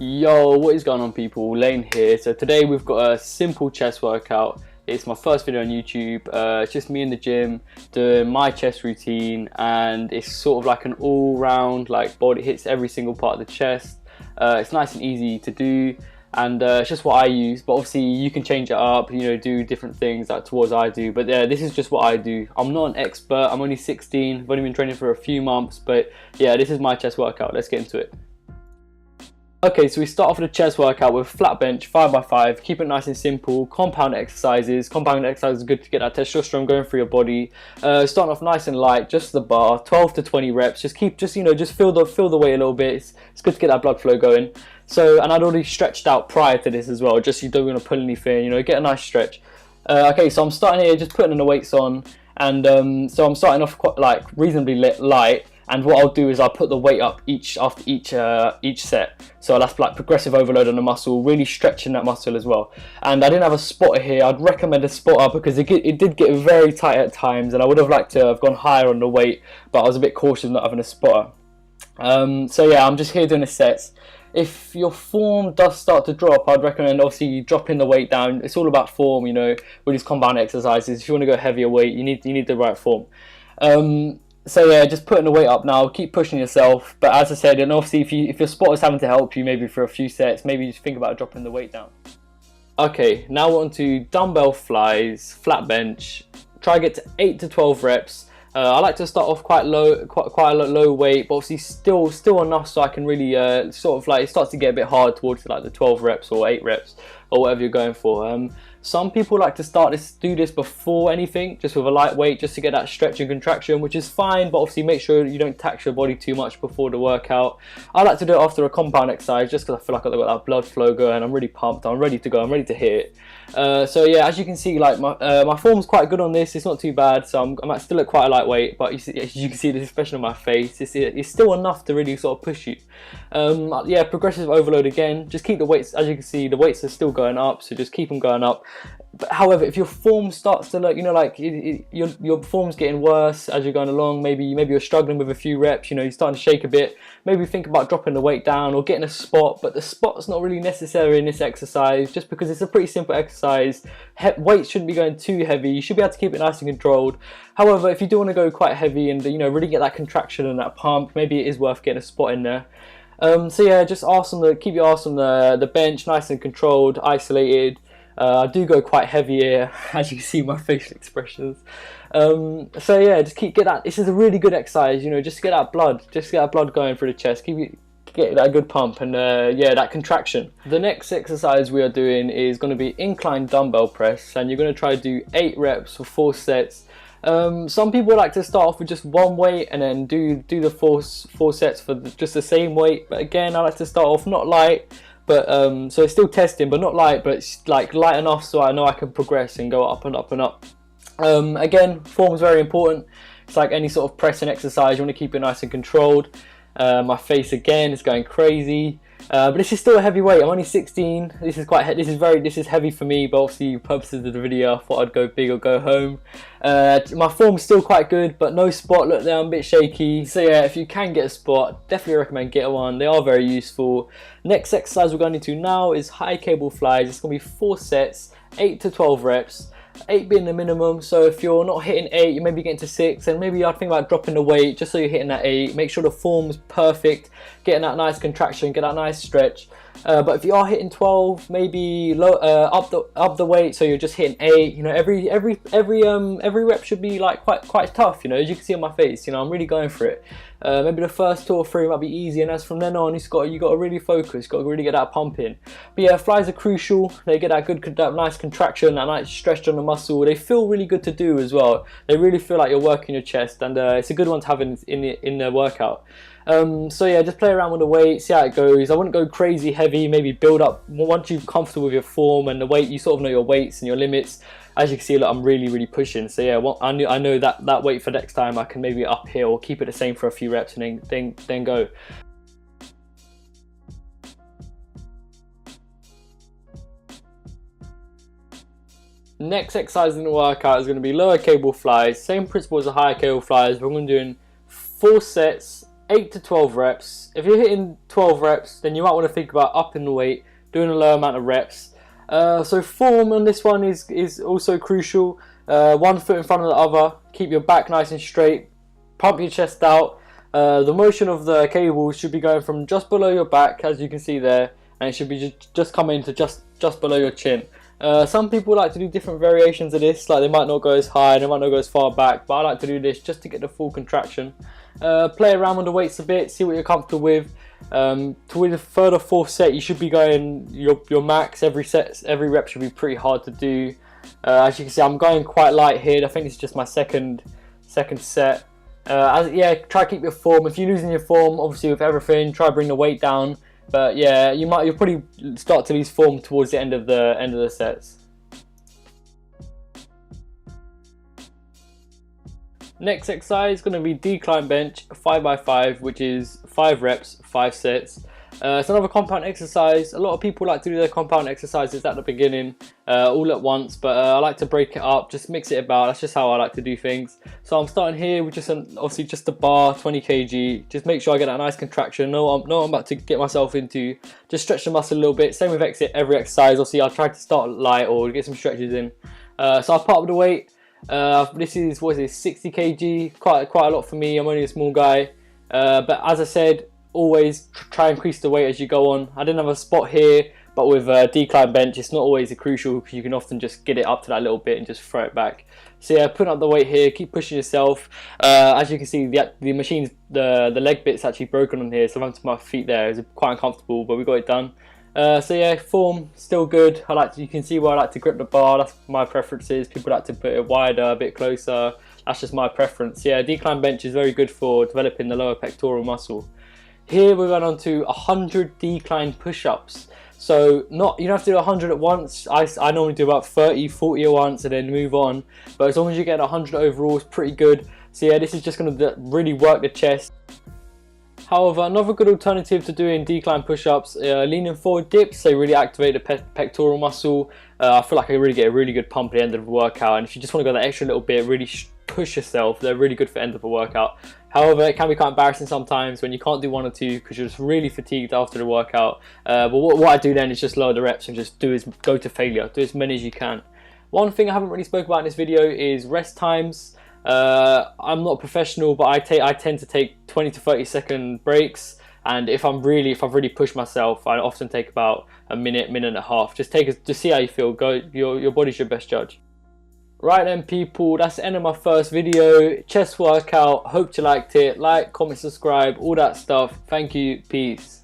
Yo, what is going on, people? Laine here. So today we've got a simple chest workout. It's my first video on YouTube. It's just me in the gym doing my chest routine, and it's sort of like an all-round, like, body hits every single part of the chest. It's nice and easy to do, and it's just what I use. But obviously you can change it up, you know, do different things like towards I do. But yeah, this is just what I do. I'm not an expert. I'm only 16. I've only been training for a few months, but yeah, this is my chest workout. Let's get into it. Okay, so we start off with a chest workout with flat bench, 5x5, keep it nice and simple, compound exercises. Compound exercises are good to get that testosterone going through your body. Starting off nice and light, just the bar, 12 to 20 reps, just feel the weight a little bit. It's good to get that blood flow going. So, and I'd already stretched out prior to this as well, just so you don't want to pull anything, you know, get a nice stretch. Okay, so I'm starting here, just putting the weights on, and so I'm starting off quite like reasonably light. And what I'll do is I'll put the weight up after each set. So that's like progressive overload on the muscle, really stretching that muscle as well. And I didn't have a spotter here. I'd recommend a spotter because it did get very tight at times, and I would have liked to have gone higher on the weight, but I was a bit cautious not having a spotter. So yeah, I'm just here doing the sets. If your form does start to drop, I'd recommend obviously dropping the weight down. It's all about form, you know, with these compound exercises. If you want to go heavier weight, you need the right form. So yeah, just putting the weight up now, keep pushing yourself. But as I said, and obviously if your spotter's having to help you maybe for a few sets, maybe just think about dropping the weight down. Okay, now we're on to dumbbell flies, flat bench. Try to get to 8 to 12 reps. I like to start off quite low, quite a low weight, but obviously still enough so I can really sort of like, it starts to get a bit hard towards like the 12 reps or 8 reps or whatever you're going for. Some people like to do this before anything, just with a light weight, just to get that stretch and contraction, which is fine, but obviously make sure you don't tax your body too much before the workout. I like to do it after a compound exercise, just because I feel like I've got that blood flow going. I'm really pumped, I'm ready to go, I'm ready to hit it. So yeah, as you can see, like my form's quite good on this. It's not too bad, so I'm still at quite a light weight, but as you can see this expression on my face, it's still enough to really sort of push you. Yeah, progressive overload again. Just keep the weights, as you can see, the weights are still going up, so just keep them going up. But however, if your form starts to look, you know, like your form's getting worse as you're going along, maybe you're struggling with a few reps, you know, you're starting to shake a bit, maybe think about dropping the weight down or getting a spot. But the spot's not really necessary in this exercise, just because it's a pretty simple exercise. Weights shouldn't be going too heavy. You should be able to keep it nice and controlled. However, if you do want to go quite heavy and, you know, really get that contraction and that pump, maybe it is worth getting a spot in there. So yeah, just keep your arse on the bench, nice and controlled, isolated. I do go quite heavy here, as you can see my facial expressions. So yeah, just get that. This is a really good exercise, you know, just to get that blood going through the chest, get that good pump, and yeah, that contraction. The next exercise we are doing is going to be incline dumbbell press, and you're going to try to do 8 reps for 4 sets. Some people like to start off with just one weight and then do the 4 sets for just the same weight. But again, I like to start off not light, but so it's still testing, but not light, but it's like light enough so I know I can progress and go up and up and up. Again, form is very important. It's like any sort of pressing exercise, you want to keep it nice and controlled. My face again is going crazy, but this is still a heavy weight. I'm only 16. This is heavy for me, but obviously purposes of the video, I thought I'd go big or go home. My form's still quite good, but no spot. Look there, I'm a bit shaky. So yeah, if you can get a spot, definitely recommend get one. They are very useful. Next exercise we're going into now is high cable flies. It's going to be 4 sets, 8 to 12 reps. 8 being the minimum, so if you're not hitting 8, you maybe getting to 6, and maybe I'd think about dropping the weight just so you're hitting that 8. Make sure the form's perfect, getting that nice contraction, get that nice stretch. But if you are hitting 12, maybe up the weight, so you're just hitting 8. You know, every rep should be like quite tough. You know, as you can see on my face, you know, I'm really going for it. Maybe the first 2 or 3 might be easy, and as from then on, you got to really focus, got to really get that pump in. But yeah, flies are crucial. They get that nice contraction, that nice stretch on the muscle. They feel really good to do as well. They really feel like you're working your chest, and it's a good one to have in the workout. So yeah, just play around with the weight, see how it goes. I wouldn't go crazy heavy, maybe build up once you're comfortable with your form and the weight. You sort of know your weights and your limits. As you can see, look, I'm really pushing. So yeah, I know that weight for next time I can maybe up here or keep it the same for a few reps and then go. Next exercise in the workout is going to be lower cable flies. Same principle as the higher cable flies, but I'm going to be doing 4 sets, 8 to 12 reps. If you're hitting 12 reps, then you might want to think about upping the weight, doing a low amount of reps. So form on this one is also crucial. One foot in front of the other, keep your back nice and straight, pump your chest out. The motion of the cable should be going from just below your back, as you can see there, and it should be just coming to just below your chin. Some people like to do different variations of this, like they might not go as high, they might not go as far back, but I like to do this just to get the full contraction. Play around with the weights a bit, see what you're comfortable with. Toward the third or fourth set, you should be going your max. Every rep should be pretty hard to do. As you can see, I'm going quite light here. I think it's just my second set. Try to keep your form. If you're losing your form, obviously with everything, try to bring the weight down. But yeah, you'll probably start to lose form towards the end of the sets. Next exercise is going to be decline bench 5x5, which is 5 reps, 5 sets. It's another compound exercise. A lot of people like to do their compound exercises at the beginning, all at once, but I like to break it up, just mix it about. That's just how I like to do things. So I'm starting here with obviously just a bar, 20 kg. Just make sure I get that nice contraction. Know what I'm about to get myself into. Just stretch the muscle a little bit. Same with every exercise. Obviously, I'll try to start light or get some stretches in. So I'll part with the weight. This is 60 kg. Quite a lot for me. I'm only a small guy, but as I said, always try and increase the weight as you go on. I didn't have a spot here, but with decline bench, it's not always a crucial, because you can often just get it up to that little bit and just throw it back. So yeah, putting up the weight here, keep pushing yourself. As you can see, the machine's the leg bit's actually broken on here, so I'm onto my feet there. It's quite uncomfortable, but we got it done. So yeah, form still good. You can see where I like to grip the bar. That's my preferences. People like to put it wider, a bit closer. That's just my preference. Yeah, decline bench is very good for developing the lower pectoral muscle. Here we're going on to 100 decline push-ups. So you don't have to do 100 at once. I normally do about 30, 40 at once and then move on. But as long as you get 100 overall, it's pretty good. So yeah, this is just going to really work the chest. However, another good alternative to doing decline push-ups, leaning forward dips. They really activate the pectoral muscle. I feel like I really get a really good pump at the end of the workout. And if you just want to go that extra little bit, really push yourself, they're really good for end of a workout. However, it can be quite embarrassing sometimes when you can't do 1 or 2 because you're just really fatigued after the workout. But what I do then is just lower the reps and just go to failure. Do as many as you can. One thing I haven't really spoke about in this video is rest times. I'm not a professional, but I tend to take 20 to 30 second breaks. And if I've really pushed myself, I often take about a minute and a half. Just see how you feel. Your body's your best judge. Right then people, that's the end of my first video. Chest workout. Hope you liked it. Like, comment, subscribe, all that stuff. Thank you. Peace.